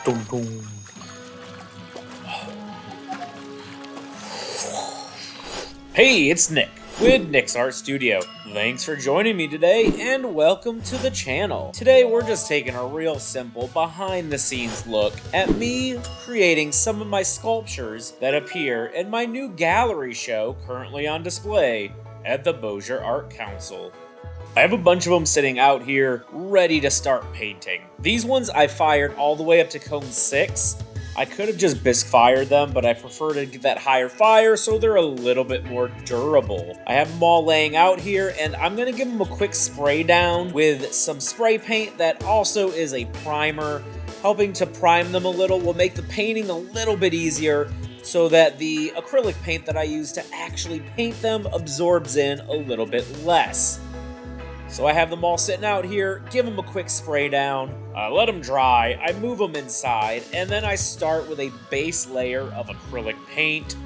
Dun, dun. Hey, it's Nick with NIXartStudio. Thanks for joining me today and welcome to the channel. Today we're just taking a real simple behind the scenes look at me creating some of my sculptures that appear in my new gallery show currently on display at the Bossier Art Council. I have a bunch of them sitting out here ready to start painting. These ones I fired all the way up to cone 6. I could have just bisque fired them, but I prefer to get that higher fire so they're a little bit more durable. I have them all laying out here, and I'm going to give them a quick spray down with some spray paint that also is a primer. Helping to prime them a little will make the painting a little bit easier so that the acrylic paint that I use to actually paint them absorbs in a little bit less. So I have them all sitting out here, give them a quick spray down, let them dry, I move them inside, and then I start with a base layer of acrylic paint.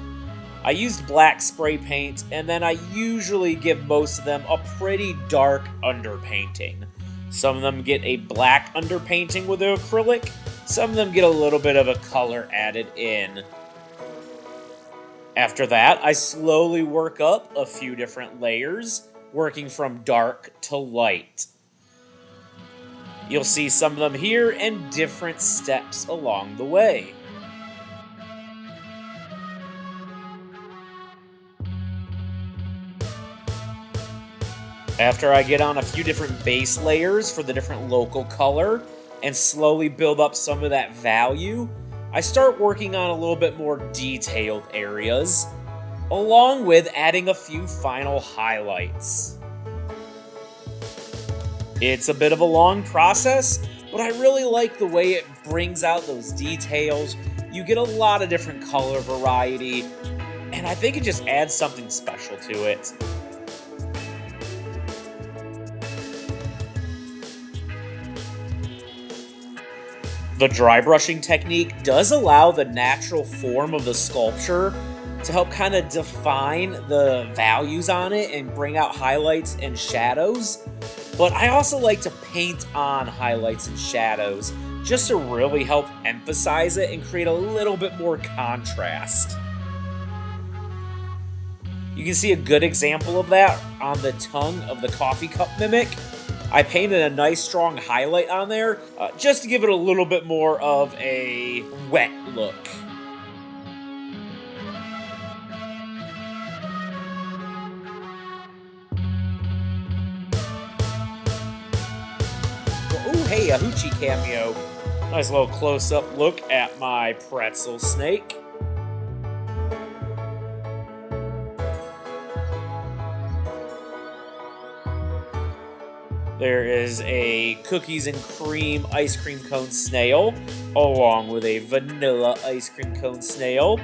I used black spray paint, and then I usually give most of them a pretty dark underpainting. Some of them get a black underpainting with the acrylic, some of them get a little bit of a color added in. After that, I slowly work up a few different layers, working from dark to light. You'll see some of them here and different steps along the way. After I get on a few different base layers for the different local color and slowly build up some of that value, I start working on a little bit more detailed areas, along with adding a few final highlights. It's a bit of a long process, but I really like the way it brings out those details. You get a lot of different color variety, and I think it just adds something special to it. The dry brushing technique does allow the natural form of the sculpture to help kind of define the values on it and bring out highlights and shadows. But I also like to paint on highlights and shadows just to really help emphasize it and create a little bit more contrast. You can see a good example of that on the tongue of the coffee cup mimic. I painted a nice strong highlight on there just to give it a little bit more of a wet look. Ooh, hey, a hoochie cameo. Nice little close-up look at my pretzel snake. There is a cookies and cream ice cream cone snail, along with a vanilla ice cream cone snail.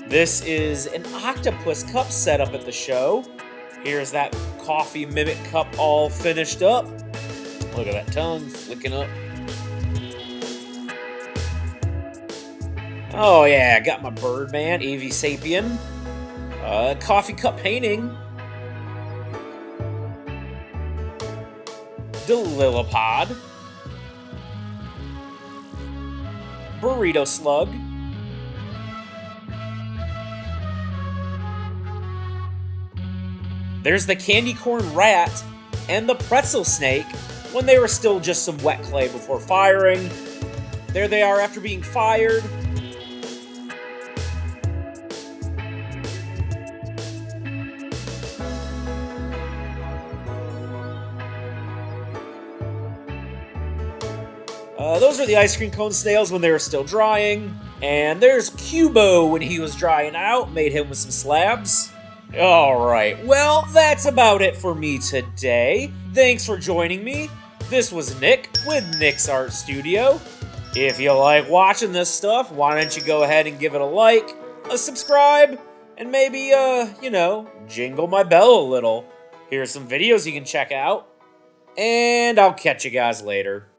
This is an octopus cup setup at the show. Here's that coffee mimic cup all finished up. Look at that tongue flicking up. Oh yeah, I got my Birdman, AV Sapien. Coffee cup painting. Delilipod. Burrito slug. There's the candy corn rat and the pretzel snake when they were still just some wet clay before firing. There they are after being fired. Those are the ice cream cone snails when they were still drying. And there's Cubo when he was drying out, made him with some slabs. Alright, well, that's about it for me today. Thanks for joining me. This was Nick with NIXartStudio. If you like watching this stuff, why don't you go ahead and give it a like, a subscribe, and maybe, jingle my bell a little. Here's some videos you can check out. And I'll catch you guys later.